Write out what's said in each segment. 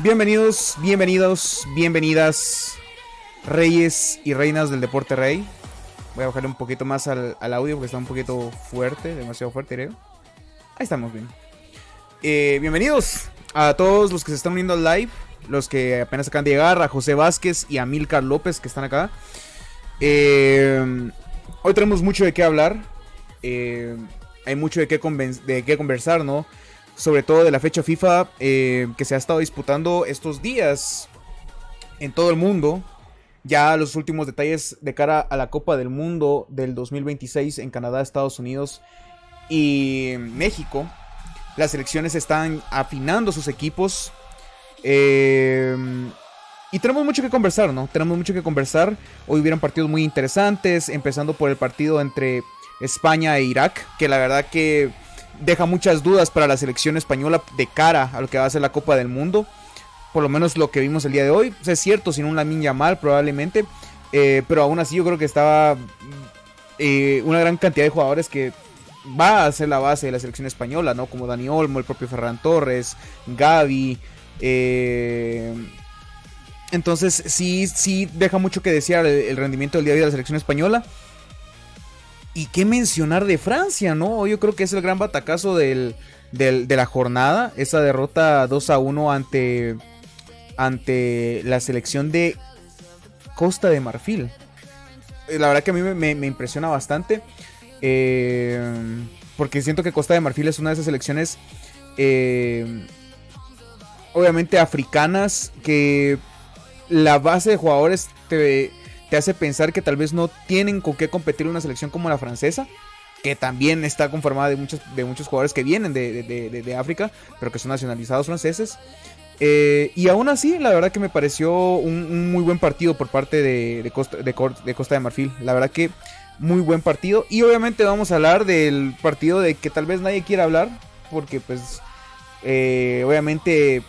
Bienvenidos, bienvenidas, reyes y reinas del deporte rey. Voy a bajarle un poquito más al audio porque está un poquito fuerte, demasiado fuerte, creo. Ahí estamos bien. Bienvenidos a todos los que se están uniendo al live, los que apenas acaban de llegar, a José Vázquez y a Milcar López que están acá. Hoy tenemos mucho de qué hablar. Hay mucho de qué conversar, ¿no? Sobre todo de la fecha FIFA que se ha estado disputando estos días en todo el mundo. Ya los últimos detalles de cara a la Copa del Mundo del 2026 en Canadá, Estados Unidos y México. Las selecciones están afinando sus equipos. Y tenemos mucho que conversar, ¿no? Tenemos mucho que conversar. Hoy hubieron partidos muy interesantes, empezando por el partido entre España e Irak, que la verdad que deja muchas dudas para la selección española de cara a lo que va a ser la Copa del Mundo. Por lo menos lo que vimos el día de hoy. Es cierto, sin un Lamine Yamal probablemente. Pero aún así yo creo que estaba una gran cantidad de jugadores que va a ser la base de la selección española, ¿no? Como Dani Olmo, el propio Ferran Torres, Gavi. Entonces sí deja mucho que desear el rendimiento del día de hoy de la selección española. Y qué mencionar de Francia, ¿no? Yo creo que es el gran batacazo de la jornada. Esa derrota 2-1 ante la selección de Costa de Marfil. La verdad que a mí me impresiona bastante. Porque siento que Costa de Marfil es una de esas selecciones obviamente africanas, que la base de jugadores te hace pensar que tal vez no tienen con qué competir una selección como la francesa, que también está conformada de muchos jugadores que vienen de África, pero que son nacionalizados franceses. Y aún así, la verdad que me pareció un muy buen partido por parte de Costa de Marfil. La verdad que muy buen partido. Y obviamente vamos a hablar del partido de que tal vez nadie quiera hablar, porque pues obviamente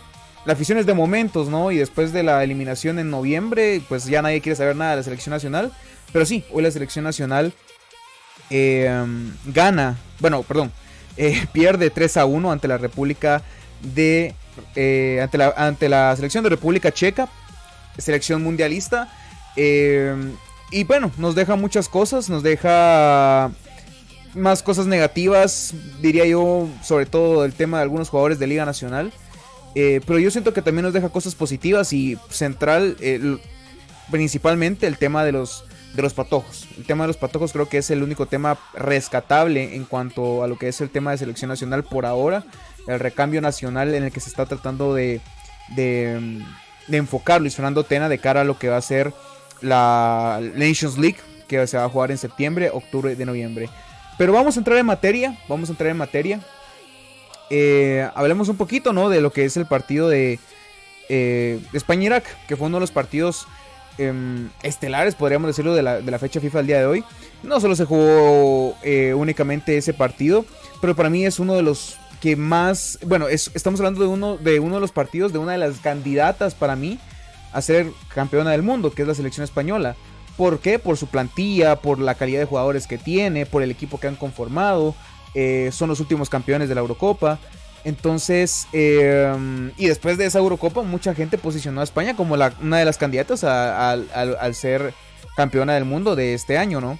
la afición es de momentos, ¿no? Y después de la eliminación en noviembre, pues ya nadie quiere saber nada de la selección nacional. Pero sí, hoy la selección nacional pierde 3-1 ante la República de ante la selección de República Checa, selección mundialista. Y bueno, nos deja muchas cosas, nos deja más cosas negativas, diría yo, sobre todo el tema de algunos jugadores de Liga Nacional. Pero yo siento que también nos deja cosas positivas y central, principalmente el tema de los patojos. El tema de los patojos creo que es el único tema rescatable en cuanto a lo que es el tema de selección nacional por ahora. El recambio nacional en el que se está tratando de enfocar Luis Fernando Tena de cara a lo que va a ser la Nations League, que se va a jugar en septiembre, octubre de noviembre. Pero vamos a entrar en materia. Hablemos un poquito, ¿no? De lo que es el partido de España-Irak, que fue uno de los partidos estelares, podríamos decirlo, de la fecha FIFA del día de hoy. No solo se jugó únicamente ese partido, pero para mí es uno de los que más... Bueno, estamos hablando de uno de los partidos, de una de las candidatas para mí a ser campeona del mundo, que es la selección española. ¿Por qué? Por su plantilla, por la calidad de jugadores que tiene, por el equipo que han conformado. Son los últimos campeones de la Eurocopa. Entonces, y después de esa Eurocopa, mucha gente posicionó a España como una de las candidatas al ser campeona del mundo de este año, ¿no?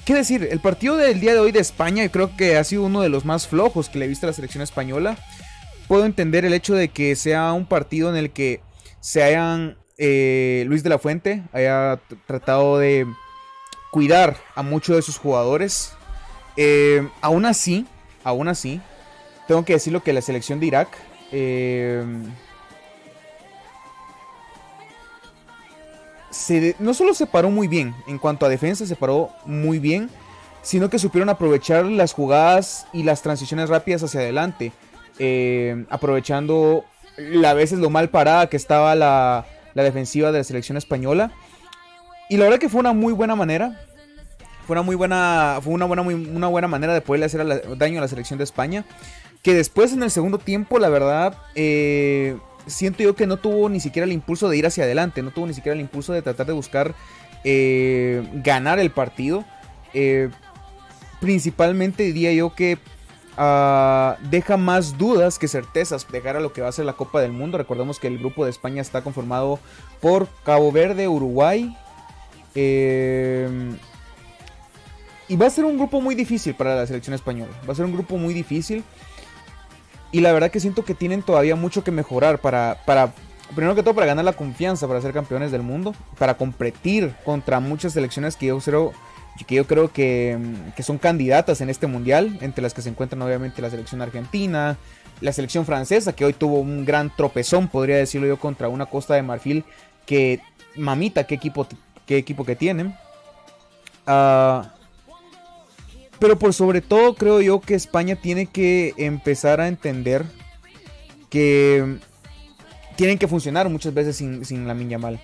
¿Qué decir? El partido del día de hoy de España creo que ha sido uno de los más flojos que le he visto a la selección española. Puedo entender el hecho de que sea un partido en el que Luis de la Fuente haya tratado de cuidar a muchos de sus jugadores. Aún así, tengo que decirlo que la selección de Irak no solo se paró muy bien en cuanto a defensa, se paró muy bien, sino que supieron aprovechar las jugadas y las transiciones rápidas hacia adelante, aprovechando a veces lo mal parada que estaba la defensiva de la selección española. Y la verdad que fue una muy buena manera. Fue una buena manera de poderle hacer daño a la selección de España. Que después en el segundo tiempo, la verdad, siento yo que no tuvo ni siquiera el impulso de ir hacia adelante. No tuvo ni siquiera el impulso de tratar de buscar ganar el partido. Principalmente diría yo que deja más dudas que certezas de cara a lo que va a ser la Copa del Mundo. Recordemos que el grupo de España está conformado por Cabo Verde, Uruguay. Y va a ser un grupo muy difícil para la selección española. Va a ser un grupo muy difícil. Y la verdad que siento que tienen todavía mucho que mejorar para primero que todo, para ganar la confianza, para ser campeones del mundo, para competir contra muchas selecciones que yo creo que son candidatas en este mundial, entre las que se encuentran obviamente la selección argentina, la selección francesa, que hoy tuvo un gran tropezón, podría decirlo yo, contra una Costa de Marfil que, mamita, qué equipo que tienen. Pero por sobre todo creo yo que España tiene que empezar a entender que tienen que funcionar muchas veces sin Lamine Yamal.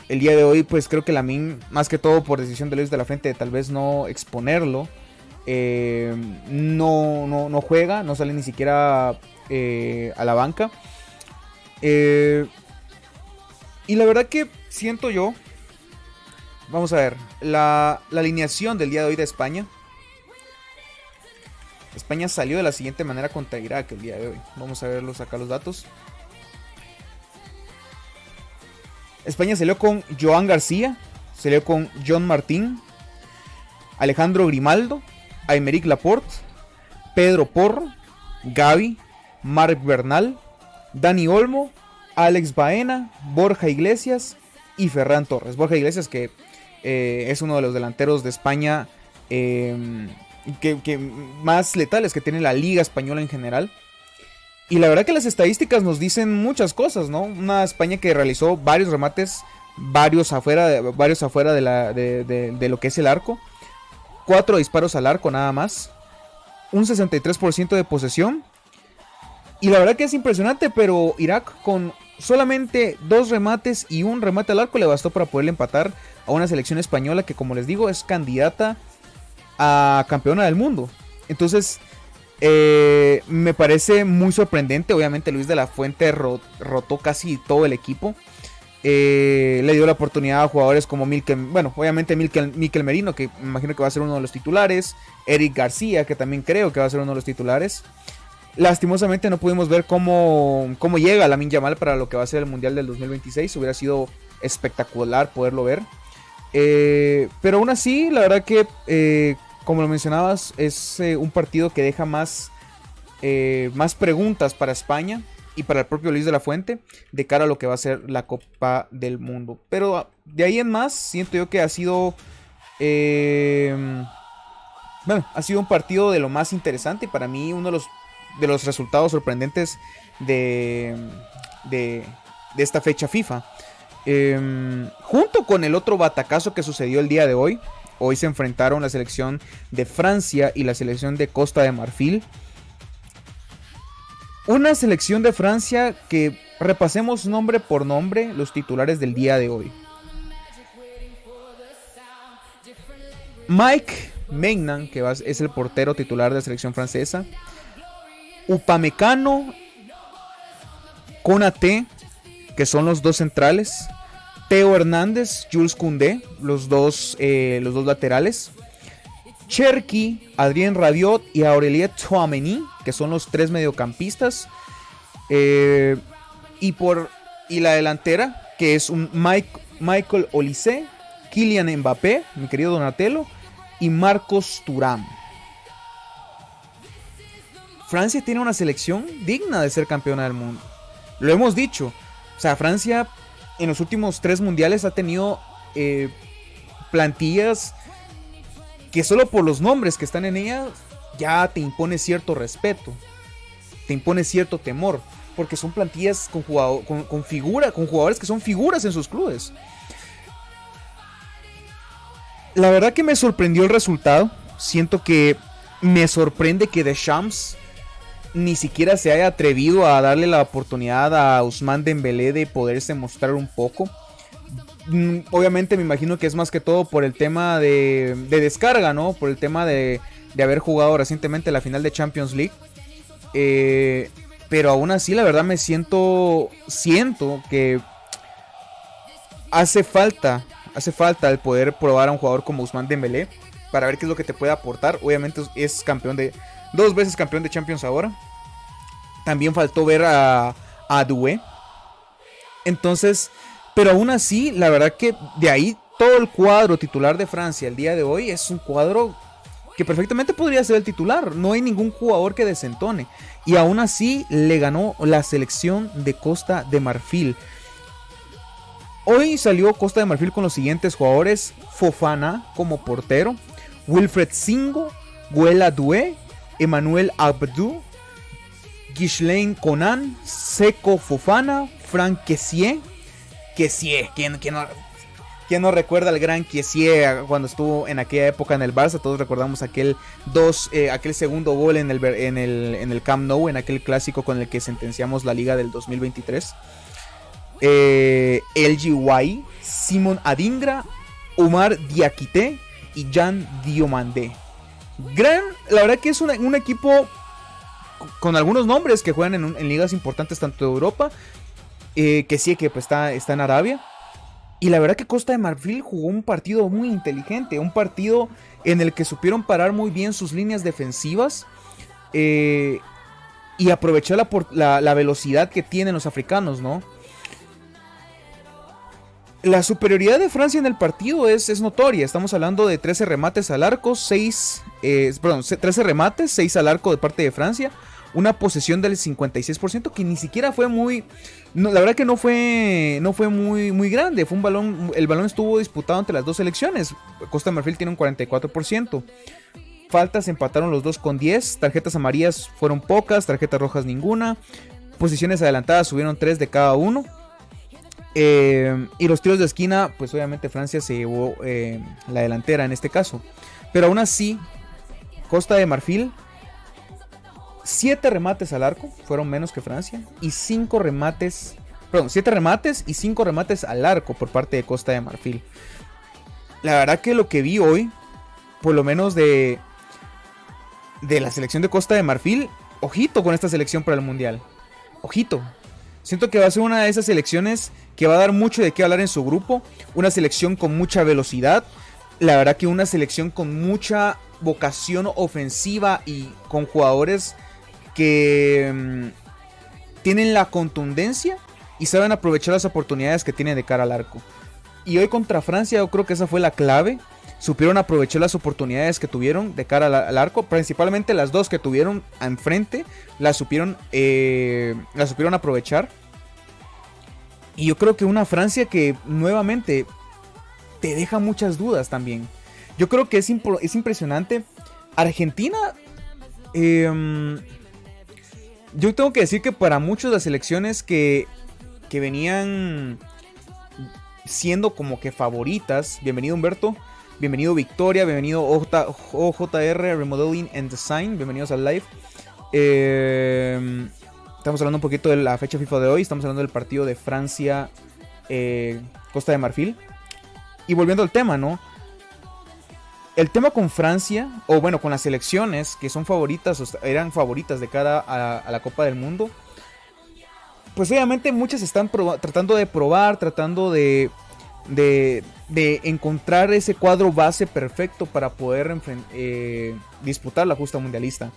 El día de hoy pues creo que Lamine, más que todo por decisión de Luis de la Fuente, tal vez no exponerlo, no juega, no sale ni siquiera a la banca. Y la verdad que siento yo, vamos a ver, la alineación del día de hoy de España. España salió de la siguiente manera contra Irak el día de hoy. Vamos a verlos acá los datos. España salió con Joan García, salió con John Martín, Alejandro Grimaldo, Aymeric Laporte, Pedro Porro, Gavi, Marc Bernal, Dani Olmo, Alex Baena, Borja Iglesias y Ferran Torres. Borja Iglesias, que es uno de los delanteros de España que más letales que tiene la Liga Española en general. Y la verdad que las estadísticas nos dicen muchas cosas, ¿no? Una España que realizó varios remates, varios afuera de lo que es el arco. 4 disparos al arco nada más. Un 63% de posesión. Y la verdad que es impresionante, pero Irak con solamente 2 remates y un remate al arco le bastó para poderle empatar a una selección española que, como les digo, es candidata a campeona del mundo. Entonces me parece muy sorprendente. Obviamente Luis de la Fuente rotó casi todo el equipo. Le dio la oportunidad a jugadores como Mikel Merino, que me imagino que va a ser uno de los titulares. Eric García, que también creo que va a ser uno de los titulares. Lastimosamente no pudimos ver cómo llega Lamine Yamal para lo que va a ser el Mundial del 2026. Hubiera sido espectacular poderlo ver. Pero aún así, la verdad que, como lo mencionabas, es un partido que deja más preguntas para España y para el propio Luis de la Fuente de cara a lo que va a ser la Copa del Mundo. Pero de ahí en más, siento yo que ha sido ha sido un partido de lo más interesante y para mí uno de los resultados sorprendentes de esta fecha FIFA. Junto con el otro batacazo que sucedió el día de hoy. Hoy se enfrentaron la selección de Francia y la selección de Costa de Marfil. Una selección de Francia que repasemos nombre por nombre los titulares del día de hoy. Mike Maignan, que es el portero titular de la selección francesa. Upamecano, Konaté, que son los dos centrales. Theo Hernández, Jules Koundé, los dos laterales. Cherki, Adrien Rabiot y Aurélien Tchouaméni, que son los 3 mediocampistas. Y la delantera, que es un Michael Olise, Kylian Mbappé, mi querido Donatello, y Marcos Thuram. Francia tiene una selección digna de ser campeona del mundo. Lo hemos dicho. O sea, Francia en los últimos 3 mundiales ha tenido plantillas que solo por los nombres que están en ella ya te impone cierto respeto, te impone cierto temor, porque son plantillas con jugadores que son figuras en sus clubes. La verdad que me sorprendió el resultado. Siento que me sorprende que Deschamps ni siquiera se haya atrevido a darle la oportunidad a Ousmane Dembélé de poderse mostrar un poco. Obviamente me imagino que es más que todo por el tema de descarga, ¿no? Por el tema de haber jugado recientemente la final de Champions League. Pero aún así, la verdad me siento que hace falta el poder probar a un jugador como Ousmane Dembélé para ver qué es lo que te puede aportar. Obviamente es campeón 2 veces campeón de Champions ahora. También faltó ver a Doué. Entonces, pero aún así, la verdad que de ahí todo el cuadro titular de Francia el día de hoy es un cuadro que perfectamente podría ser el titular. No hay ningún jugador que desentone. Y aún así le ganó la selección de Costa de Marfil. Hoy salió Costa de Marfil con los siguientes jugadores: Fofana como portero, Wilfred Singo, Guela Doué, Emmanuel Abdou, Ghislain Conan, Seko Fofana, Franck Kessié. ¿Quién no recuerda al gran Kessié cuando estuvo en aquella época en el Barça? Todos recordamos aquel segundo gol en el Camp Nou, en aquel clásico con el que sentenciamos la liga del 2023. El GY, Simon Adingra, Omar Diakité y Jean Diomandé. La verdad que es un equipo con algunos nombres que juegan en ligas importantes tanto de Europa, que sí, que pues está en Arabia. Y la verdad que Costa de Marfil jugó un partido muy inteligente, un partido en el que supieron parar muy bien sus líneas defensivas, y aprovechar la velocidad que tienen los africanos, ¿no? La superioridad de Francia en el partido es notoria. Estamos hablando de 13 remates al arco, 13 remates, 6 al arco de parte de Francia. Una posesión del 56%, que ni siquiera fue muy... No, la verdad que no fue muy grande. Fue el balón estuvo disputado entre las dos selecciones. Costa de Marfil tiene un 44%. Faltas empataron los dos con 10. Tarjetas amarillas fueron pocas, tarjetas rojas ninguna. Posiciones adelantadas subieron 3 de cada uno. Y los tiros de esquina, pues obviamente Francia se llevó la delantera en este caso. Pero aún así, Costa de Marfil, 7 remates al arco, fueron menos que Francia. Y 7 remates y 5 remates al arco por parte de Costa de Marfil. La verdad que lo que vi hoy, por lo menos de la selección de Costa de Marfil, ojito con esta selección para el Mundial. Ojito. Siento que va a ser una de esas selecciones que va a dar mucho de qué hablar en su grupo. Una selección con mucha velocidad. La verdad que una selección con mucha vocación ofensiva y con jugadores que tienen la contundencia y saben aprovechar las oportunidades que tienen de cara al arco. Y hoy contra Francia yo creo que esa fue la clave. Supieron aprovechar las oportunidades que tuvieron de cara al arco. Principalmente las dos que tuvieron enfrente. Las supieron aprovechar. Y yo creo que una Francia que nuevamente te deja muchas dudas también. Yo creo que es impresionante. Argentina... yo tengo que decir que para muchos las selecciones que venían siendo como que favoritas. Bienvenido Humberto. Bienvenido Victoria, bienvenido OJR Remodeling and Design, bienvenidos al live. Estamos hablando un poquito de la fecha FIFA de hoy, estamos hablando del partido de Francia, Costa de Marfil. Y volviendo al tema, ¿no? El tema con Francia, o bueno, con las selecciones que son favoritas, o eran favoritas de cara a la Copa del Mundo. Pues obviamente muchas están tratando de probar, tratando de encontrar ese cuadro base perfecto para poder disputar la justa mundialista.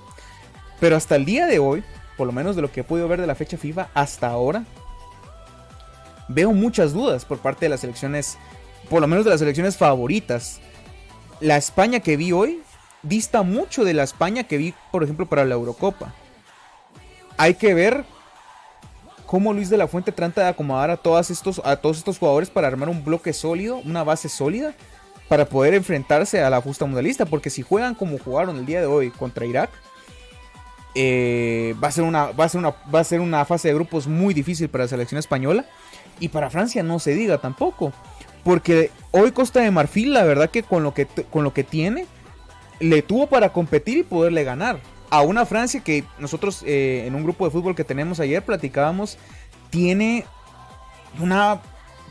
Pero hasta el día de hoy, por lo menos de lo que he podido ver de la fecha FIFA hasta ahora, veo muchas dudas por parte de las selecciones, por lo menos de las selecciones favoritas. La España que vi hoy dista mucho de la España que vi, por ejemplo, para la Eurocopa. Hay que ver cómo Luis de la Fuente trata de acomodar a todos estos jugadores para armar un bloque sólido, una base sólida, para poder enfrentarse a la justa mundialista. Porque si juegan como jugaron el día de hoy contra Irak, va a ser una fase de grupos muy difícil para la selección española. Y para Francia no se diga tampoco. Porque hoy Costa de Marfil, la verdad que con lo que tiene, le tuvo para competir y poderle ganar a una Francia que nosotros en un grupo de fútbol que tenemos ayer platicábamos, tiene una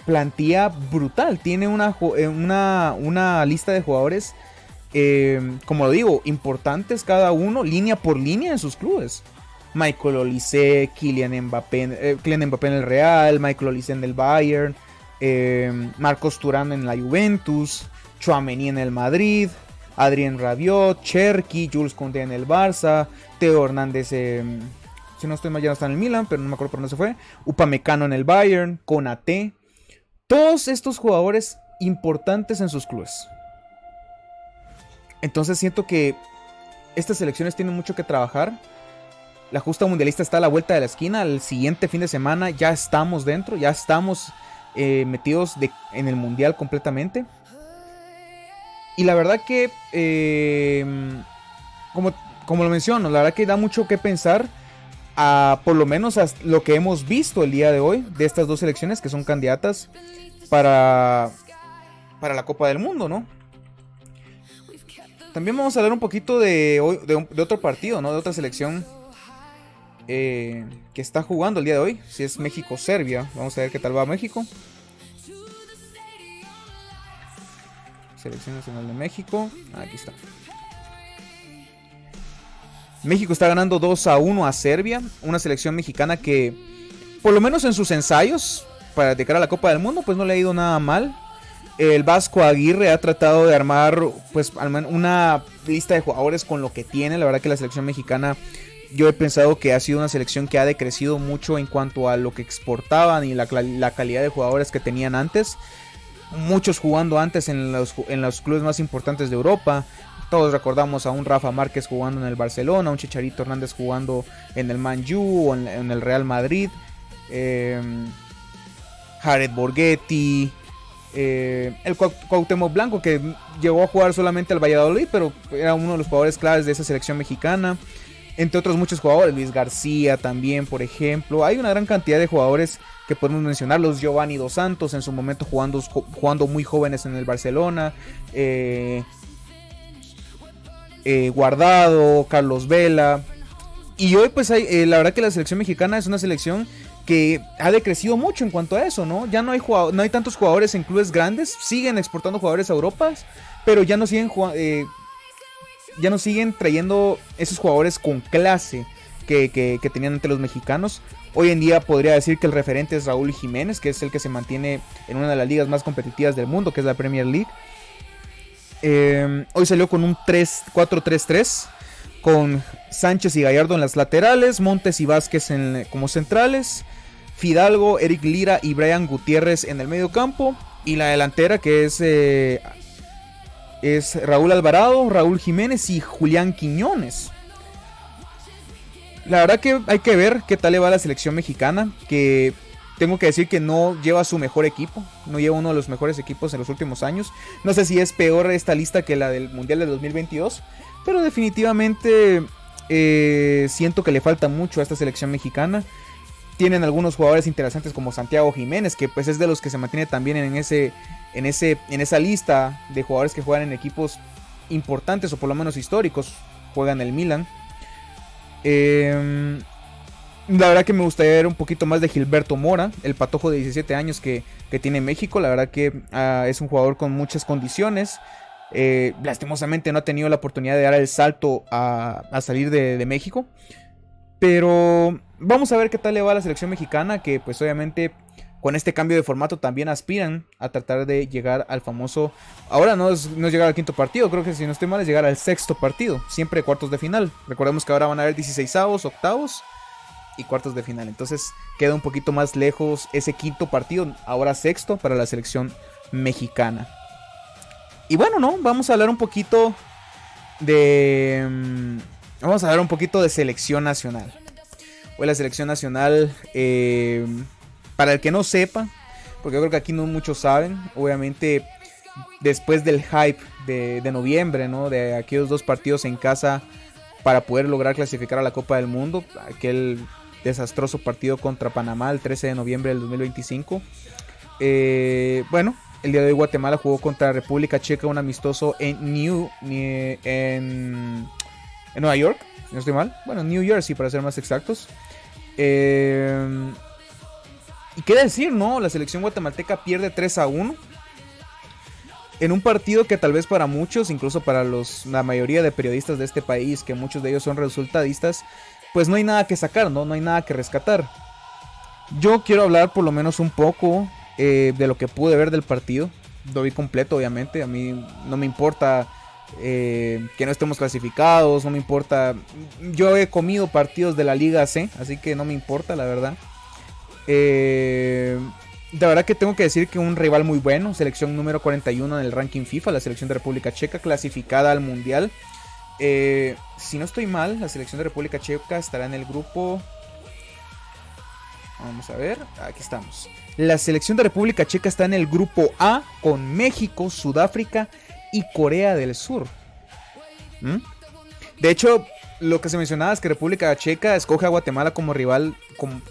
plantilla brutal, tiene una lista de jugadores, como lo digo, importantes cada uno, línea por línea en sus clubes. Michael Olise, Kylian Mbappé en el Real, Michael Olise en el Bayern, Marcos Thuram en la Juventus, Tchouaméni en el Madrid, Adrien Rabiot, Cherki, Jules Koundé en el Barça, Theo Hernández, si no estoy mal ya no está en el Milan, pero no me acuerdo por dónde se fue, Upamecano en el Bayern, Konaté, todos estos jugadores importantes en sus clubes. Entonces siento que estas selecciones tienen mucho que trabajar. La justa mundialista está a la vuelta de la esquina. El siguiente fin de semana ya estamos dentro, ya estamos metidos en el mundial completamente. Y la verdad que, como lo menciono, la verdad que da mucho que pensar. Por lo menos a lo que hemos visto el día de hoy de estas dos selecciones que son candidatas para la Copa del Mundo, ¿no? También vamos a hablar un poquito de otro partido, ¿no? De otra selección que está jugando el día de hoy. Si es México-Serbia. Vamos a ver qué tal va México. Selección Nacional de México. Aquí está. México está ganando 2-1 a Serbia. Una selección mexicana que, por lo menos en sus ensayos para de cara a la Copa del Mundo, pues no le ha ido nada mal. El Vasco Aguirre ha tratado de armar pues una lista de jugadores con lo que tiene. La verdad que la selección mexicana, yo he pensado que ha sido una selección que ha decrecido mucho en cuanto a lo que exportaban y la calidad de jugadores que tenían antes. Muchos jugando antes en los clubes más importantes de Europa. Todos recordamos a un Rafa Márquez jugando en el Barcelona, un Chicharito Hernández jugando en el Man U o en el Real Madrid, Jared Borghetti, el Cuauhtémoc Blanco, que llegó a jugar solamente al Valladolid, pero era uno de los jugadores claves de esa selección mexicana, entre otros muchos jugadores, Luis García también, por ejemplo. Hay una gran cantidad de jugadores que podemos mencionar, los Giovanni Dos Santos en su momento jugando muy jóvenes en el Barcelona, Guardado, Carlos Vela. Y hoy pues la verdad que la selección mexicana es una selección que ha decrecido mucho en cuanto a eso, ¿no? Ya no hay tantos jugadores en clubes grandes, siguen exportando jugadores a Europa, pero ya no siguen trayendo esos jugadores con clase que tenían ante los mexicanos. Hoy en día podría decir que el referente es Raúl Jiménez, que es el que se mantiene en una de las ligas más competitivas del mundo, que es la Premier League. Hoy salió con un 4-3-3 con Sánchez y Gallardo en las laterales, Montes y Vázquez como centrales, Fidalgo, Eric Lira y Brian Gutiérrez en el medio campo, y la delantera que es Raúl Alvarado, Raúl Jiménez y Julián Quiñones. La verdad que hay que ver qué tal le va a la selección mexicana, que tengo que decir que no lleva su mejor equipo, no lleva uno de los mejores equipos en los últimos años. No sé si es peor esta lista que la del Mundial de 2022, pero definitivamente siento que le falta mucho a esta selección mexicana. Tienen algunos jugadores interesantes como Santiago Jiménez, que pues es de los que se mantiene también en esa lista de jugadores que juegan en equipos importantes o por lo menos históricos. Juegan el Milan. La verdad que me gustaría ver un poquito más de Gilberto Mora, el patojo de 17 años que tiene México. La verdad que es un jugador con muchas condiciones. Lastimosamente no ha tenido la oportunidad de dar el salto a salir de México. Pero vamos a ver qué tal le va a la selección mexicana, que pues obviamente con este cambio de formato también aspiran a tratar de llegar al famoso... Ahora no es llegar al quinto partido, creo que si no estoy mal es llegar al sexto partido, siempre cuartos de final. Recordemos que ahora van a haber 16avos, octavos y cuartos de final. Entonces queda un poquito más lejos ese quinto partido, ahora sexto para la selección mexicana. Y bueno, ¿no? Vamos a hablar un poquito de selección nacional. Hoy la selección nacional, para el que no sepa, porque yo creo que aquí no muchos saben, obviamente después del hype de noviembre, ¿no? De aquellos dos partidos en casa para poder lograr clasificar a la Copa del Mundo, aquel desastroso partido contra Panamá el 13 de noviembre del 2025. Bueno, el día de hoy Guatemala jugó contra República Checa, un amistoso en Nueva York, si no estoy mal. Bueno, New Jersey para ser más exactos. Y qué decir, ¿no? La selección guatemalteca pierde 3-1 en un partido que tal vez para muchos, incluso para la mayoría de periodistas de este país, que muchos de ellos son resultadistas, pues no hay nada que sacar, ¿no? No hay nada que rescatar. Yo quiero hablar por lo menos un poco de lo que pude ver del partido. Lo vi completo, obviamente. A mí no me importa que no estemos clasificados, no me importa. Yo he comido partidos de la Liga C, así que no me importa, la verdad. De verdad que tengo que decir que un rival muy bueno, selección número 41 en el ranking FIFA, la selección de República Checa, clasificada al Mundial. Si no estoy mal, la selección de República Checa estará en el grupo... Vamos a ver, aquí estamos. La selección de República Checa está en el grupo A con México, Sudáfrica y Corea del Sur. De hecho, lo que se mencionaba es que República Checa escoge a Guatemala como rival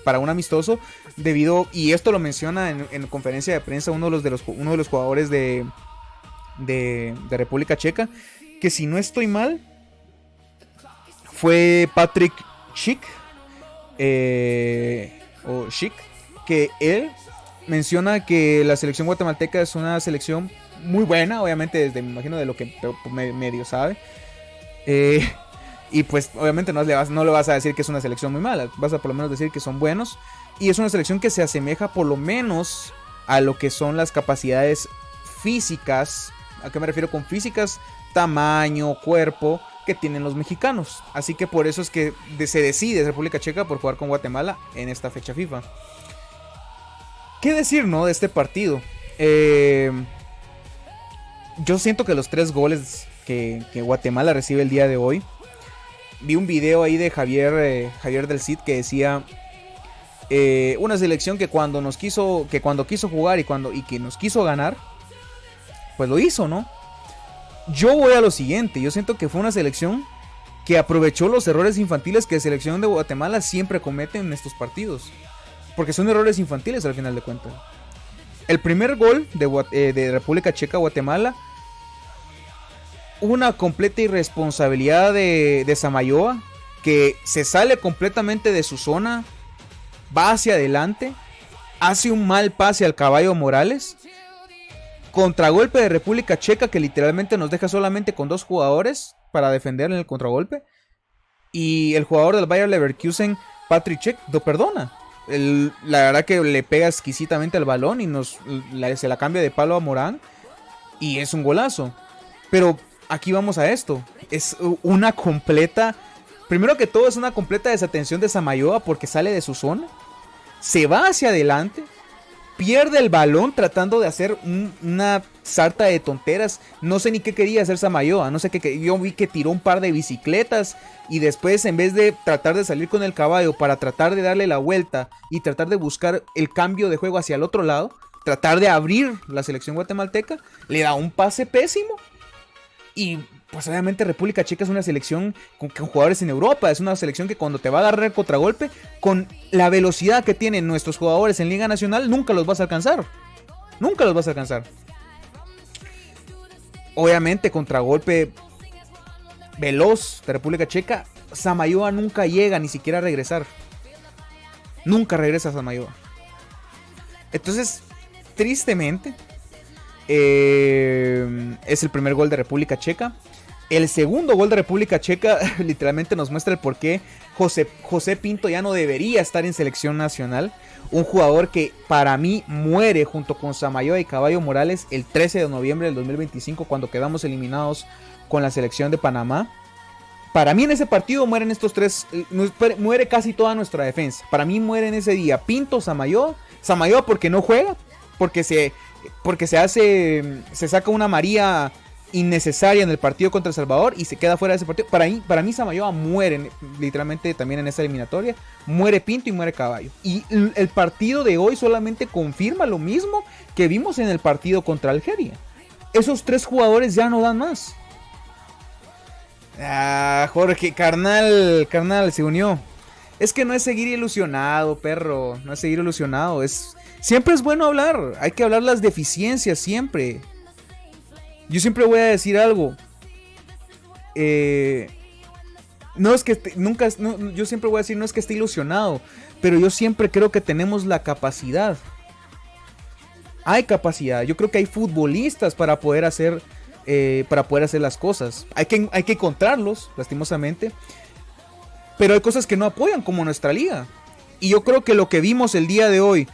para un amistoso debido, y esto lo menciona en conferencia de prensa uno de los jugadores de República Checa, que si no estoy mal fue Patrick Schick, o Schick, que él menciona que la selección guatemalteca es una selección muy buena, obviamente desde, me imagino, de lo que medio sabe. Y pues obviamente no le vas a decir que es una selección muy mala, vas a por lo menos decir que son buenos. Y es una selección que se asemeja por lo menos a lo que son las capacidades físicas. ¿A qué me refiero con físicas? Tamaño, cuerpo que tienen los mexicanos. Así que por eso es que se decide República Checa por jugar con Guatemala en esta fecha FIFA. ¿Qué decir, no, de este partido? Yo siento que los 3 goles que Guatemala recibe el día de hoy. Vi un video ahí de Javier del Cid que decía una selección que cuando quiso jugar y que nos quiso ganar, pues lo hizo, ¿no? Yo voy a lo siguiente, yo siento que fue una selección que aprovechó los errores infantiles que la selección de Guatemala siempre comete en estos partidos, porque son errores infantiles al final de cuentas. El primer gol de República Checa a Guatemala, una completa irresponsabilidad de Samayoa, que se sale completamente de su zona, va hacia adelante, hace un mal pase al Caballo Morales, contragolpe de República Checa que literalmente nos deja solamente con 2 jugadores para defender en el contragolpe, y el jugador del Bayer Leverkusen, Patrick Schick, lo perdona. La verdad que le pega exquisitamente al balón y se la cambia de palo a Morán, y es un golazo. Pero aquí vamos a esto, es una completa, primero que todo es una completa desatención de Samayoa porque sale de su zona, se va hacia adelante, pierde el balón tratando de hacer una sarta de tonteras. No sé ni qué quería hacer Samayoa, no sé qué. Yo vi que tiró un par de bicicletas y después, en vez de tratar de salir con el caballo para tratar de darle la vuelta y tratar de buscar el cambio de juego hacia el otro lado, tratar de abrir la selección guatemalteca, le da un pase pésimo. Y pues obviamente República Checa es una selección con jugadores en Europa, es una selección que cuando te va a agarrar el contragolpe, con la velocidad que tienen nuestros jugadores en Liga Nacional, nunca los vas a alcanzar. Nunca los vas a alcanzar. Obviamente contragolpe veloz de República Checa, Samayoa nunca llega ni siquiera a regresar. Nunca regresa Samayoa. Entonces, tristemente, es el primer gol de República Checa. El segundo gol de República Checa literalmente nos muestra el por qué José Pinto ya no debería estar en selección nacional. Un jugador que para mí muere junto con Samayoa y Caballo Morales el 13 de noviembre del 2025 cuando quedamos eliminados con la selección de Panamá. Para mí en ese partido mueren estos 3, muere casi toda nuestra defensa. Para mí mueren ese día Pinto, Samayoa porque no juega, porque se saca una amarilla innecesaria en el partido contra El Salvador y se queda fuera de ese partido. Para mí Samayoa muere literalmente también en esa eliminatoria. Muere Pinto y muere Caballo. Y el partido de hoy solamente confirma lo mismo que vimos en el partido contra Algeria. Esos 3 jugadores ya no dan más. Jorge, carnal se unió. Es que no es seguir ilusionado, perro. No es seguir ilusionado. Siempre es bueno hablar. Hay que hablar las deficiencias siempre. Yo siempre voy a decir algo. No es que yo siempre voy a decir no es que esté ilusionado, pero yo siempre creo que tenemos la capacidad. Hay capacidad. Yo creo que hay futbolistas para poder hacer las cosas. Hay que encontrarlos, lastimosamente. Pero hay cosas que no apoyan, como nuestra liga. Y yo creo que lo que vimos el día de hoy,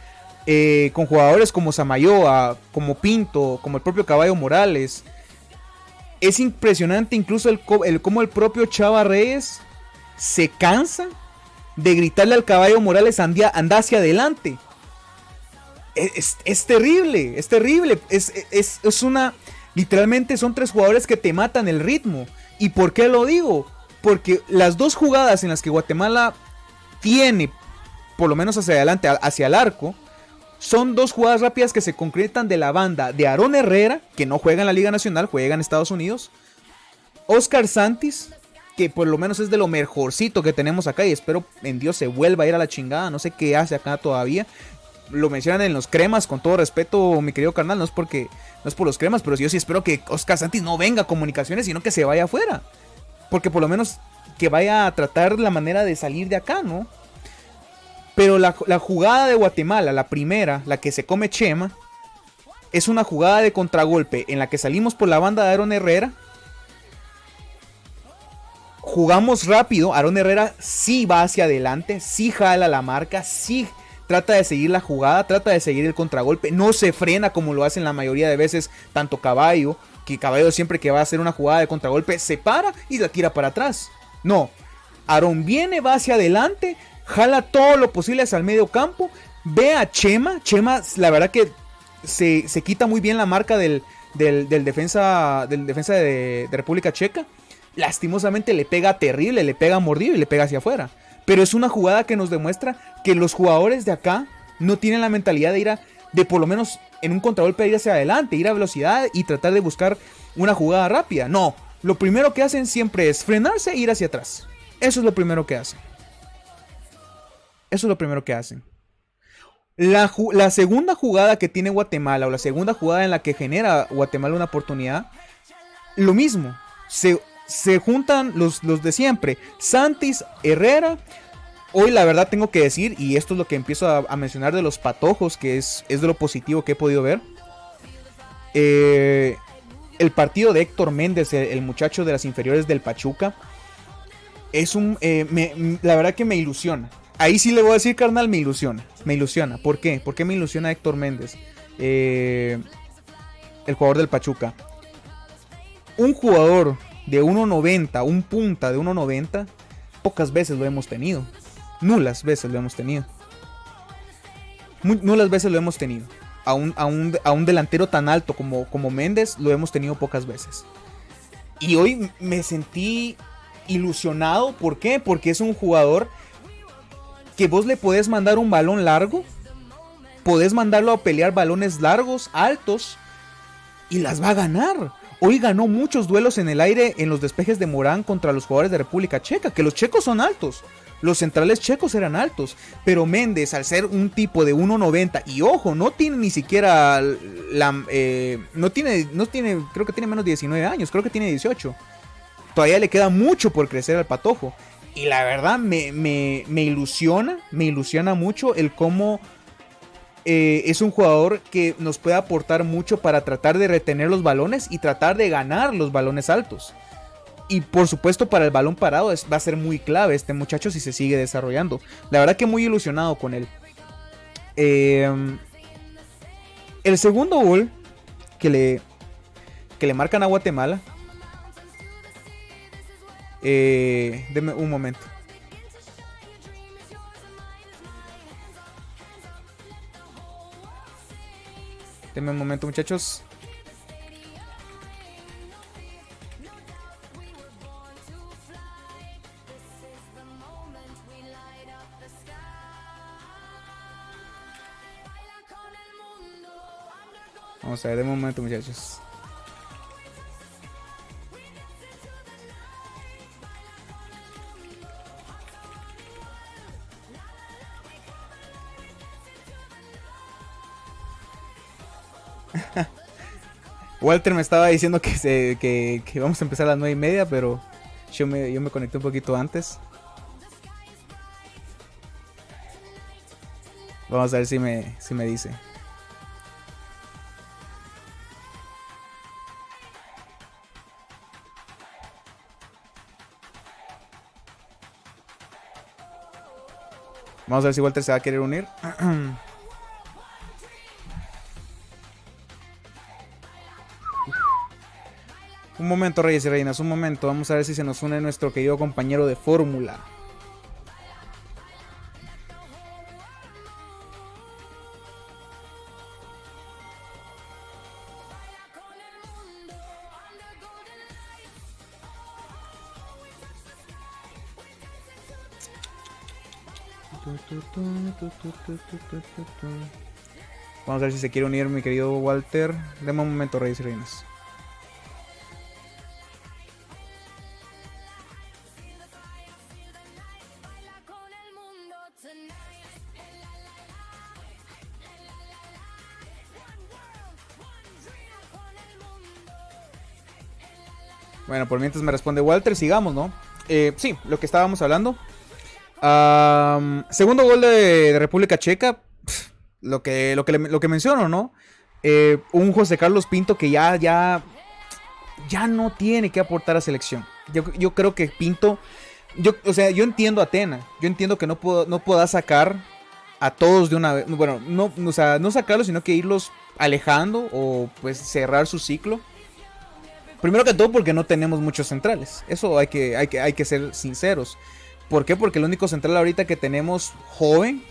con jugadores como Samayoa, como Pinto, como el propio Caballo Morales, Es impresionante incluso cómo el propio Chava Reyes se cansa de gritarle al Caballo Morales anda hacia adelante. Es terrible, es terrible. Es una... Literalmente son 3 jugadores que te matan el ritmo. ¿Y por qué lo digo? Porque las 2 jugadas en las que Guatemala tiene, por lo menos hacia adelante, hacia el arco, son 2 jugadas rápidas que se concretan de la banda de Aarón Herrera, que no juega en la Liga Nacional, juega en Estados Unidos. Oscar Santis, que por lo menos es de lo mejorcito que tenemos acá, y espero en Dios se vuelva a ir a la chingada, no sé qué hace acá todavía. Lo mencionan en los cremas, con todo respeto, mi querido carnal, no es por los cremas, pero yo sí espero que Oscar Santis no venga a Comunicaciones, sino que se vaya afuera. Porque por lo menos que vaya a tratar la manera de salir de acá, ¿no? Pero la jugada de Guatemala, la primera, la que se come Chema, es una jugada de contragolpe en la que salimos por la banda de Aarón Herrera. Jugamos rápido, Aarón Herrera sí va hacia adelante, sí jala la marca, sí trata de seguir la jugada, trata de seguir el contragolpe, no se frena como lo hacen la mayoría de veces tanto Caballo, que Caballo siempre que va a hacer una jugada de contragolpe se para y la tira para atrás. No, Aarón viene, va hacia adelante, jala todo lo posible hacia el medio campo, ve a Chema, la verdad que se quita muy bien la marca del defensa de República Checa. Lastimosamente le pega terrible, le pega mordido y le pega hacia afuera. Pero es una jugada que nos demuestra que los jugadores de acá no tienen la mentalidad de por lo menos en un contragolpe ir hacia adelante, ir a velocidad y tratar de buscar una jugada rápida. No, lo primero que hacen siempre es frenarse e ir hacia atrás. Eso es lo primero que hacen. Eso es lo primero que hacen. La segunda jugada que tiene Guatemala, o la segunda jugada en la que genera Guatemala una oportunidad, lo mismo. Se juntan los de siempre. Santis, Herrera. Hoy la verdad tengo que decir, y esto es lo que empiezo a mencionar de los patojos, que es de lo positivo que he podido ver. El partido de Héctor Méndez, el muchacho de las inferiores del Pachuca, es la verdad que me ilusiona. Ahí sí le voy a decir, carnal, me ilusiona. Me ilusiona. ¿Por qué? ¿Por qué me ilusiona Héctor Méndez? El jugador del Pachuca. Un jugador de 1.90, un punta de 1.90, pocas veces lo hemos tenido. Nulas veces lo hemos tenido. Nulas veces lo hemos tenido. A un delantero tan alto como Méndez lo hemos tenido pocas veces. Y hoy me sentí ilusionado. ¿Por qué? Porque es un jugador que vos le podés mandar un balón largo, podés mandarlo a pelear balones largos, altos, y las va a ganar. Hoy ganó muchos duelos en el aire en los despejes de Morán contra los jugadores de República Checa, que los checos son altos. Los centrales checos eran altos, pero Méndez, al ser un tipo de 1.90, y ojo, no tiene ni siquiera no tiene, creo que tiene menos de 19 años, creo que tiene 18. Todavía le queda mucho por crecer al patojo. Y la verdad me ilusiona mucho el cómo es un jugador que nos puede aportar mucho para tratar de retener los balones y tratar de ganar los balones altos. Y por supuesto para el balón parado va a ser muy clave este muchacho si se sigue desarrollando. La verdad que muy ilusionado con él. El segundo gol que le marcan a Guatemala. Deme un momento. Denme un momento, muchachos. Vamos a ver, denme un momento, muchachos. Walter me estaba diciendo que vamos a empezar a las 9:30, pero yo me conecté un poquito antes. Vamos a ver si me dice. Vamos a ver si Walter se va a querer unir. Un momento, reyes y reinas, un momento. Vamos a ver si se nos une nuestro querido compañero de fórmula. Vamos a ver si se quiere unir mi querido Walter. Deme un momento, reyes y reinas. Bueno, por mientras me responde Walter, sigamos, ¿no? Sí, lo que estábamos hablando. Segundo gol de República Checa. Lo que menciono, ¿no? Un José Carlos Pinto que ya no tiene que aportar a selección. Yo creo que Pinto... yo entiendo a Tena. Yo entiendo que no pueda sacar a todos de una vez. Bueno, no sacarlos, sino que irlos alejando o pues cerrar su ciclo. Primero que todo porque no tenemos muchos centrales. Eso hay que ser sinceros. ¿Por qué? Porque el único central ahorita que tenemos joven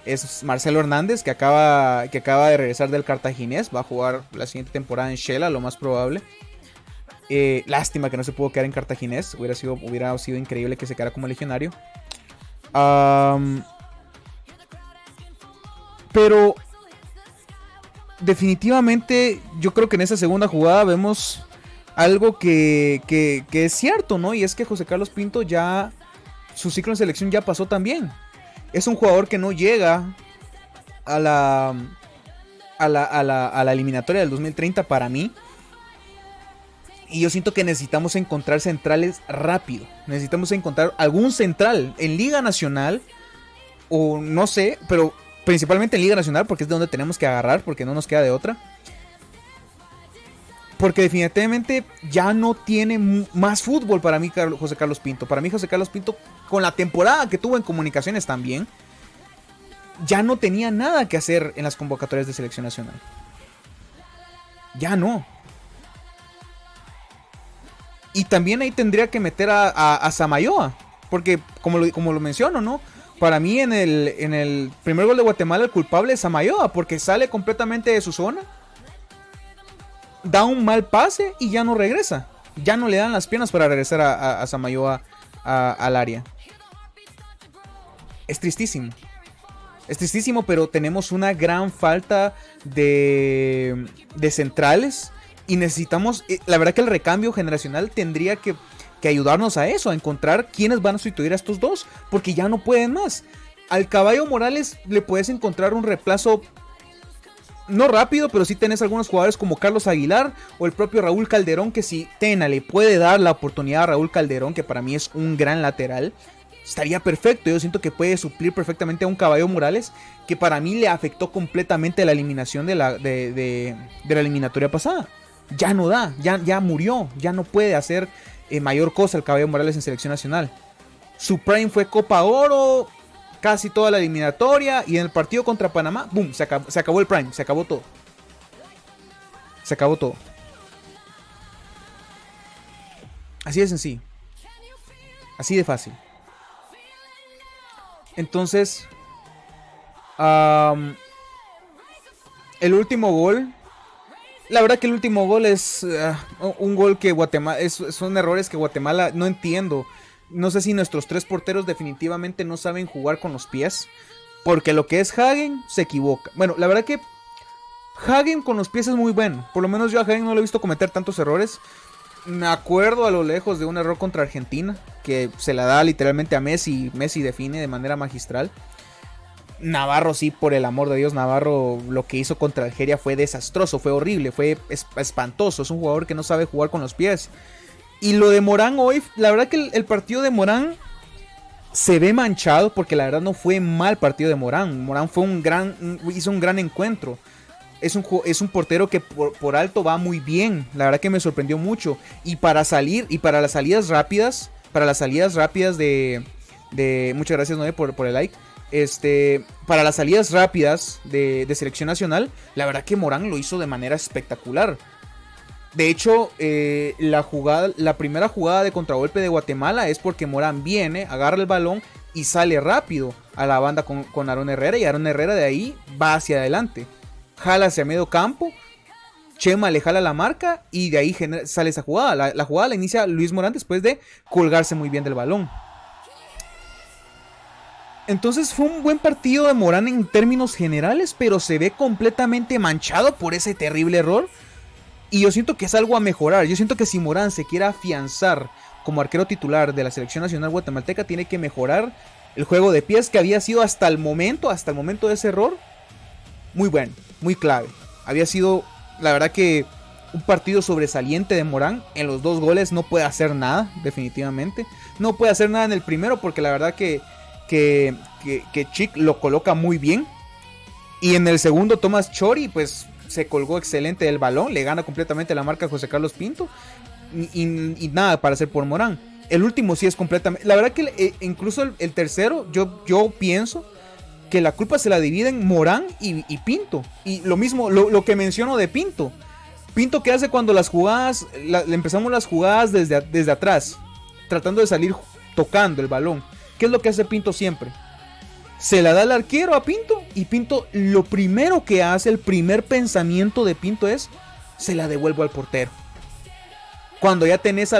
es Marcelo Hernández, que acaba de regresar del Cartaginés. Va a jugar la siguiente temporada en Shela, lo más probable. Lástima que no se pudo quedar en Cartaginés. Hubiera sido increíble que se quedara como legionario. Pero definitivamente yo creo que en esa segunda jugada vemos algo que es cierto, ¿no? Y es que José Carlos Pinto ya... su ciclo en selección ya pasó también. Es un jugador que no llega a la eliminatoria del 2030 para mí. Y yo siento que necesitamos encontrar centrales rápido. Necesitamos encontrar algún central en Liga Nacional. O no sé, pero principalmente en Liga Nacional, porque es de donde tenemos que agarrar, porque no nos queda de otra. Porque definitivamente ya no tiene más fútbol para mí José Carlos Pinto. Para mí José Carlos Pinto, con la temporada que tuvo en Comunicaciones también, ya no tenía nada que hacer en las convocatorias de selección nacional. Ya no. Y también ahí tendría que meter a Samayoa. Porque como lo menciono, ¿no? Para mí en el primer gol de Guatemala el culpable es Samayoa. Porque sale completamente de su zona. Da un mal pase y ya no regresa. Ya no le dan las piernas para regresar a Samayoa al área. Es tristísimo. Es tristísimo, pero tenemos una gran falta de centrales. Y necesitamos... la verdad que el recambio generacional tendría que ayudarnos a eso. A encontrar quiénes van a sustituir a estos dos. Porque ya no pueden más. Al Caballo Morales le puedes encontrar un reemplazo... no rápido, pero sí tenés algunos jugadores como Carlos Aguilar o el propio Raúl Calderón, que si Tena le puede dar la oportunidad a Raúl Calderón, que para mí es un gran lateral, estaría perfecto. Yo siento que puede suplir perfectamente a un Caballo Morales, que para mí le afectó completamente la eliminación de la eliminatoria pasada. Ya no da, ya murió, ya no puede hacer mayor cosa el Caballo Morales en selección nacional. Su prime fue Copa Oro, casi toda la eliminatoria, y en el partido contra Panamá, boom, se acabó el prime, se acabó todo. Se acabó todo. Así de sencillo. Así de fácil. Entonces, el último gol, la verdad que el último gol es un gol que Guatemala, son errores que Guatemala, no entiendo. No sé si nuestros tres porteros definitivamente no saben jugar con los pies. Porque lo que es Hagen se equivoca. Bueno, la verdad que Hagen con los pies es muy bueno. Por lo menos yo a Hagen no lo he visto cometer tantos errores. Me acuerdo a lo lejos de un error contra Argentina, que se la da literalmente a Messi. Messi define de manera magistral. Navarro, sí, por el amor de Dios, Navarro lo que hizo contra Algeria fue desastroso, fue horrible, fue espantoso. Es un jugador que no sabe jugar con los pies. Y lo de Morán hoy, la verdad que el partido de Morán se ve manchado, porque la verdad no fue mal partido de Morán. Morán hizo un gran encuentro. Es un portero que por alto va muy bien. La verdad que me sorprendió mucho. Y para las salidas rápidas de muchas gracias, Noé, por el like. Para las salidas rápidas de selección nacional, la verdad que Morán lo hizo de manera espectacular. De hecho, la primera jugada de contragolpe de Guatemala es porque Morán viene, agarra el balón y sale rápido a la banda con Aaron Herrera. Y Aaron Herrera de ahí va hacia adelante. Jala hacia medio campo. Chema le jala la marca y de ahí sale esa jugada. La jugada la inicia Luis Morán después de colgarse muy bien del balón. Entonces fue un buen partido de Morán en términos generales, pero se ve completamente manchado por ese terrible error. Y yo siento que es algo a mejorar. Yo siento que si Morán se quiere afianzar como arquero titular de la selección nacional guatemalteca, tiene que mejorar el juego de pies que había sido hasta el momento de ese error, muy bueno, muy clave. Había sido, la verdad que, un partido sobresaliente de Morán. En los 2 goles no puede hacer nada, definitivamente. No puede hacer nada en el primero porque la verdad que Chic lo coloca muy bien. Y en el segundo Tomás Chori pues se colgó excelente del balón, le gana completamente la marca a José Carlos Pinto y nada para hacer por Morán. El último sí es completamente, la verdad que incluso el tercero yo pienso que la culpa se la dividen Morán y Pinto. Y lo mismo, lo que menciono de Pinto que hace cuando las jugadas, empezamos las jugadas desde atrás, tratando de salir tocando el balón. ¿Qué es lo que hace Pinto siempre? Se la da al arquero a Pinto y Pinto lo primero que hace, el primer pensamiento de Pinto es: se la devuelvo al portero. Cuando ya tenés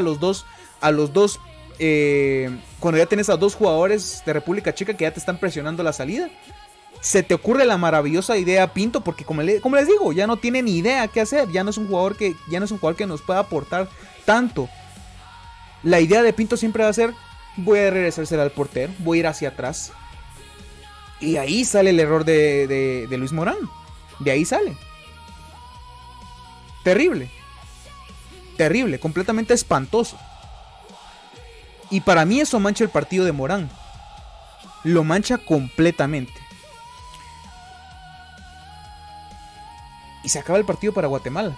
cuando ya tenés a 2 jugadores de República Checa que ya te están presionando la salida, se te ocurre la maravillosa idea Pinto, porque como les digo, ya no tiene ni idea qué hacer, ya no es un jugador que nos pueda aportar tanto. La idea de Pinto siempre va a ser: voy a regresársela al portero, voy a ir hacia atrás. Y ahí sale el error de Luis Morán. De ahí sale. Terrible. Terrible, completamente espantoso. Y para mí eso mancha el partido de Morán. Lo mancha completamente. Y se acaba el partido para Guatemala.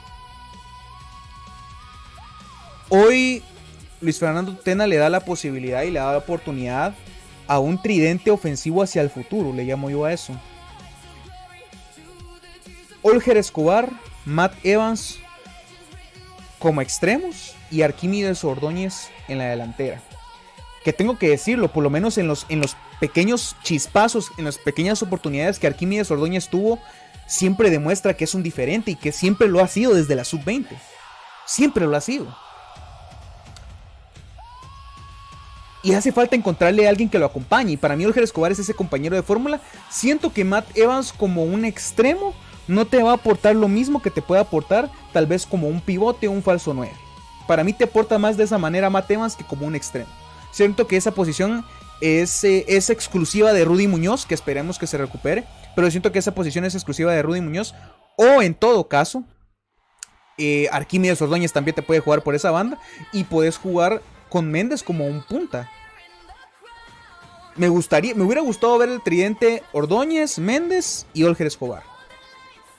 Hoy Luis Fernando Tena le da la posibilidad y le da la oportunidad a un tridente ofensivo hacia el futuro, le llamo yo a eso. Olger Escobar, Matt Evans como extremos y Arquímedes Ordóñez en la delantera. Que tengo que decirlo, por lo menos en los pequeños chispazos, en las pequeñas oportunidades que Arquímedes Ordóñez tuvo, siempre demuestra que es un diferente y que siempre lo ha sido desde la sub-20. Siempre lo ha sido. Y hace falta encontrarle a alguien que lo acompañe. Y para mí Olger Escobar es ese compañero de fórmula. Siento que Matt Evans como un extremo no te va a aportar lo mismo que te puede aportar tal vez como un pivote o un falso 9. Para mí te aporta más de esa manera Matt Evans que como un extremo. Siento que esa posición es exclusiva de Rudy Muñoz, que esperemos que se recupere. Pero siento que esa posición es exclusiva de Rudy Muñoz. O en todo caso, Arquímedes Ordóñez también te puede jugar por esa banda. Y puedes jugar con Méndez como un punta. Me hubiera gustado ver el tridente Ordóñez, Méndez y Olger Escobar.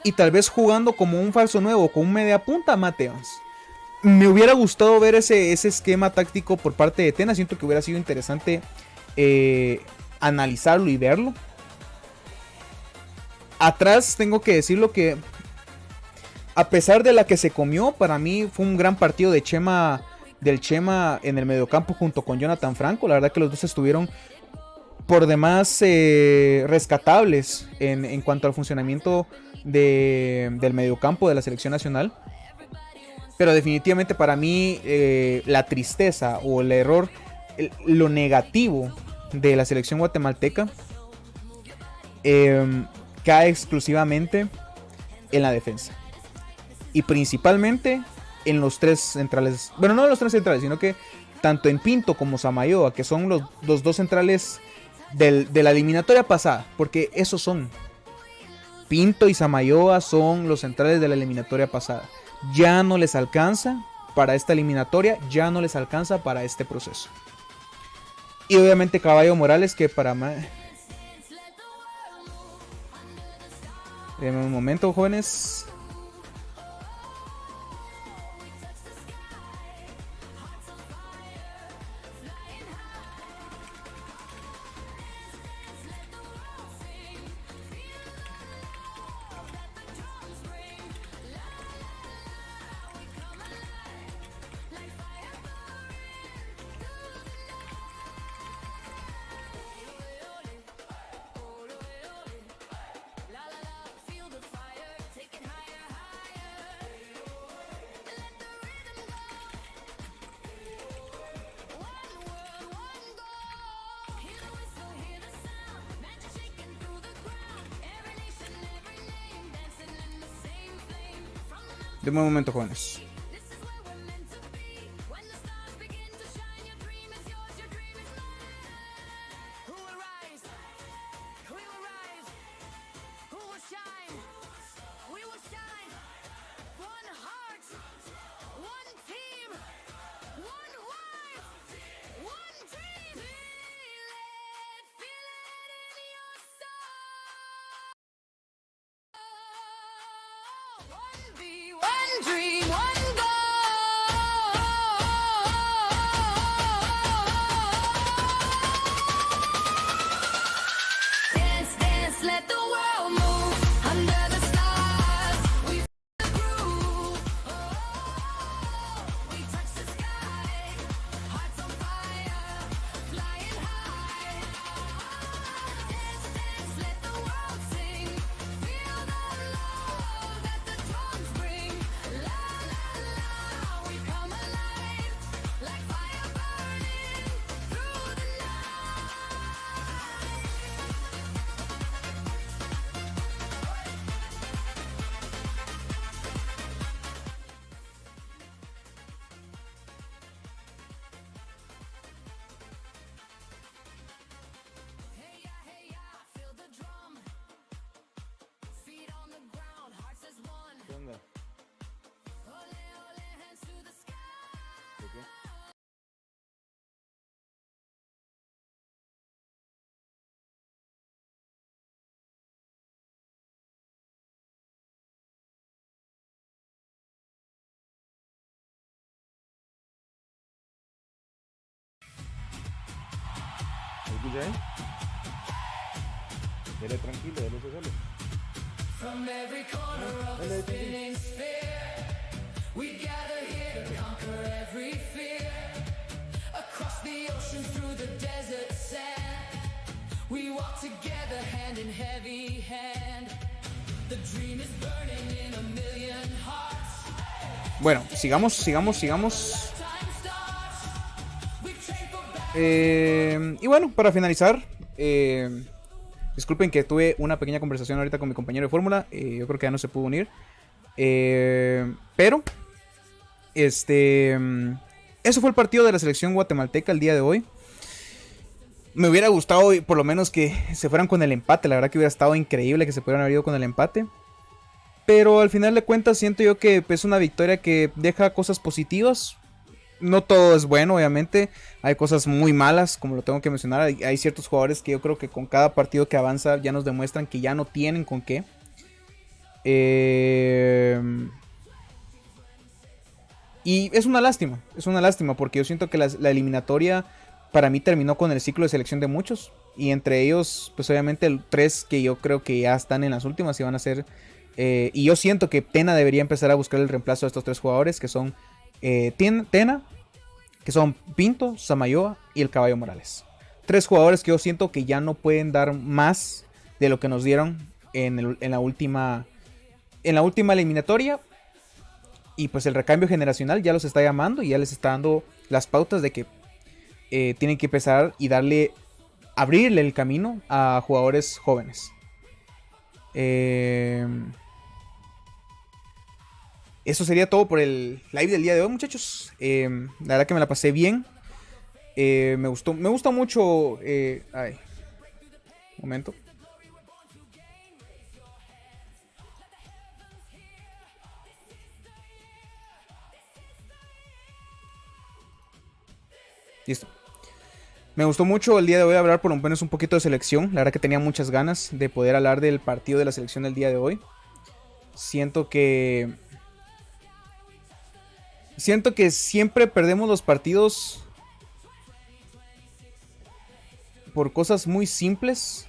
Y tal vez jugando como un falso nuevo, con un media punta, Matt Evans. Me hubiera gustado ver ese esquema táctico por parte de Tena. Siento que hubiera sido interesante analizarlo y verlo. Atrás tengo que decirlo que, a pesar de la que se comió, para mí fue un gran partido del Chema en el mediocampo junto con Jonathan Franco. La verdad que los dos estuvieron por demás rescatables en cuanto al funcionamiento del mediocampo de la selección nacional. Pero definitivamente para mí la tristeza o el error, lo negativo de la selección guatemalteca cae exclusivamente en la defensa. Y principalmente en los 3 centrales. Bueno, no los 3 centrales, sino que tanto en Pinto como Samayoa, que son los 2 centrales de la eliminatoria pasada. Porque esos son. Pinto y Samayoa son los centrales de la eliminatoria pasada. Ya no les alcanza para esta eliminatoria, ya no les alcanza para este proceso. Y obviamente Caballo Morales, que para más... Denme un momento, jóvenes. De buen momento, jóvenes. Dele tranquilo, dele solo. From every corner of the spinning sphere, we gather here to conquer every fear. Across the ocean, through the desert sand, we walk together hand in heavy hand. The dream is burning in a million hearts. Bueno, sigamos. Y bueno, para finalizar, disculpen que tuve una pequeña conversación ahorita con mi compañero de fórmula. Yo creo que ya no se pudo unir. Pero eso fue el partido de la selección guatemalteca el día de hoy. Me hubiera gustado por lo menos que se fueran con el empate. La verdad que hubiera estado increíble que se pudieran haber ido con el empate. Pero al final de cuentas siento yo que es una victoria que deja cosas positivas. No todo es bueno, obviamente. Hay cosas muy malas, como lo tengo que mencionar. Hay ciertos jugadores que yo creo que con cada partido que avanza ya nos demuestran que ya no tienen con qué. Y es una lástima porque yo siento que la eliminatoria para mí terminó con el ciclo de selección de muchos. Y entre ellos, pues obviamente 3 que yo creo que ya están en las últimas y van a ser... y yo siento que Tena debería empezar a buscar el reemplazo de estos 3 jugadores que son... Tena, que son Pinto, Samayoa y el Caballo Morales. 3 jugadores que yo siento que ya no pueden dar más de lo que nos dieron en la última eliminatoria. Y pues el recambio generacional ya los está llamando y ya les está dando las pautas de que tienen que empezar y abrirle el camino a jugadores jóvenes. Eso sería todo por el live del día de hoy, muchachos. La verdad que me la pasé bien. Me gusta mucho... un momento. Listo. Me gustó mucho el día de hoy hablar por lo menos un poquito de selección. La verdad que tenía muchas ganas de poder hablar del partido de la selección del día de hoy. Siento que siempre perdemos los partidos por cosas muy simples.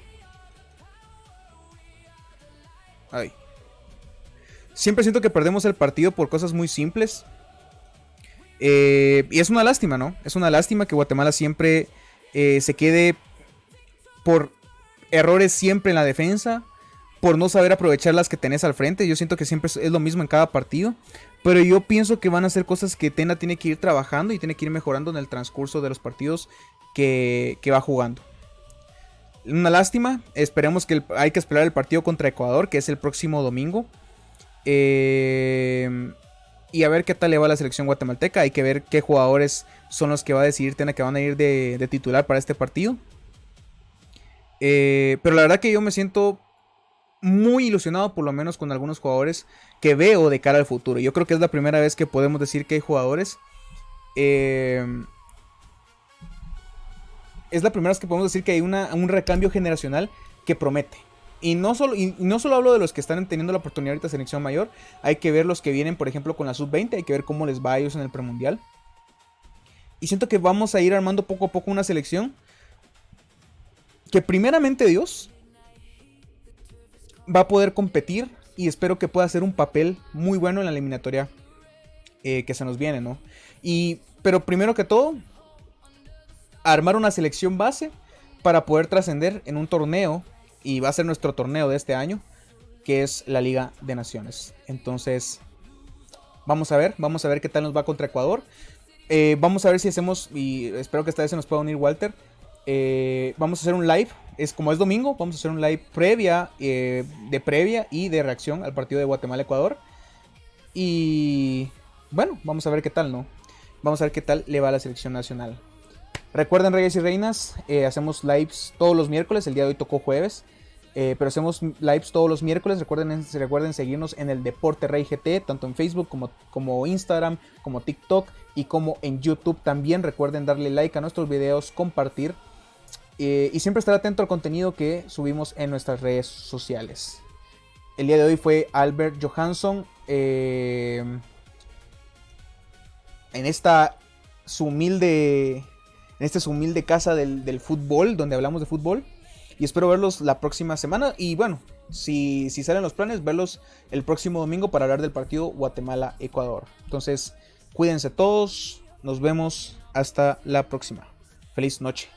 Siempre siento que perdemos el partido por cosas muy simples. Y es una lástima, ¿no? Es una lástima que Guatemala siempre se quede por errores siempre en la defensa, por no saber aprovechar las que tenés al frente. Yo siento que siempre es lo mismo en cada partido. Pero yo pienso que van a ser cosas que Tena tiene que ir trabajando y tiene que ir mejorando en el transcurso de los partidos que va jugando. Una lástima. Esperemos que hay que esperar el partido contra Ecuador, que es el próximo domingo. y a ver qué tal le va a la selección guatemalteca. Hay que ver qué jugadores son los que va a decidir Tena que van a ir de titular para este partido. Pero la verdad que yo me siento muy ilusionado, por lo menos con algunos jugadores que veo de cara al futuro. Yo creo que es la primera vez que podemos decir que hay jugadores. Es la primera vez que podemos decir que hay un recambio generacional que promete. Y no solo hablo de los que están teniendo la oportunidad ahorita de selección mayor. Hay que ver los que vienen, por ejemplo, con la sub-20. Hay que ver cómo les va a ellos en el premundial. Y siento que vamos a ir armando poco a poco una selección que primeramente Dios va a poder competir. Y espero que pueda hacer un papel muy bueno en la eliminatoria que se nos viene, ¿no? Pero primero que todo, armar una selección base para poder trascender en un torneo. Y va a ser nuestro torneo de este año, que es la Liga de Naciones. Entonces, vamos a ver qué tal nos va contra Ecuador. Vamos a ver si hacemos, y espero que esta vez se nos pueda unir Walter. Vamos a hacer un live, como es domingo, vamos a hacer un live previa y de reacción al partido de Guatemala-Ecuador. Y bueno, vamos a ver qué tal, ¿no? Vamos a ver qué tal le va a la selección nacional. Recuerden, reyes y reinas, hacemos lives todos los miércoles. El día de hoy tocó jueves, pero hacemos lives todos los miércoles. Recuerden seguirnos en el Deporte Rey GT, tanto en Facebook como Instagram, como TikTok y como en YouTube también. Recuerden darle like a nuestros videos, compartir y siempre estar atento al contenido que subimos en nuestras redes sociales. El día de hoy fue Albert Johansson en su humilde casa del fútbol, donde hablamos de fútbol. Y espero verlos la próxima semana. Y bueno, si salen los planes, verlos el próximo domingo para hablar del partido Guatemala-Ecuador. Entonces, cuídense todos. Nos vemos hasta la próxima. Feliz noche.